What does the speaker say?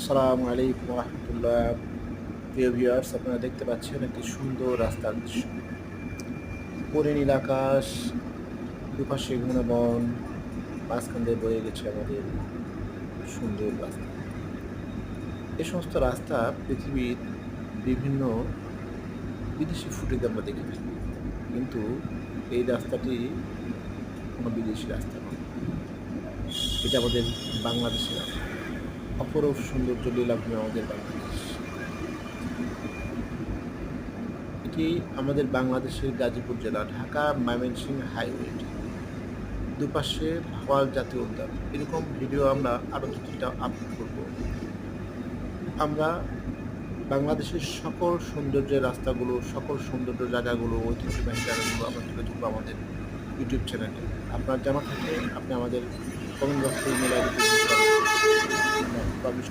আসসালামু আলাইকুম রহমতুল্লাহ। প্রিয় ভিউয়ার্স, আপনারা দেখতে পাচ্ছেন একটি সুন্দর রাস্তার দৃশ্য। উপরে নীল আকাশ, দুপাশে ঘন বন, মাঝখান দিয়ে বয়ে গেছে আমাদের সুন্দর রাস্তা। এই সমস্ত রাস্তা পৃথিবীর বিভিন্ন বিদেশি ফুটেজে আমরা দেখে থাকি, কিন্তু এই রাস্তাটি কোনো বিদেশি রাস্তা নয়। এটা আমাদের বাংলাদেশের রাস্তা। অপরূপ সৌন্দর্য লীলাভূমি আমাদের বাংলাদেশ। এটি আমাদের বাংলাদেশের গাজীপুর জেলা, ঢাকা ময়মনসিংহ হাইওয়ে। দুপাশে ভাওয়াল জাতীয় উদ্যান। এরকম ভিডিও আমরা আরও 2-3টা আপলোড করব। আমরা বাংলাদেশের সকল সৌন্দর্যের রাস্তাগুলো, সকল সৌন্দর্য জায়গাগুলো, ঐতিহ্যবাহী জায়গাগুলো আমরা তুলে ধরবো আমাদের ইউটিউব চ্যানেলে। আপনার জানা থাকলে আপনি আমাদের কমেন্ট বক্সে ইমেল আইডিতে আমরা পাবলিশ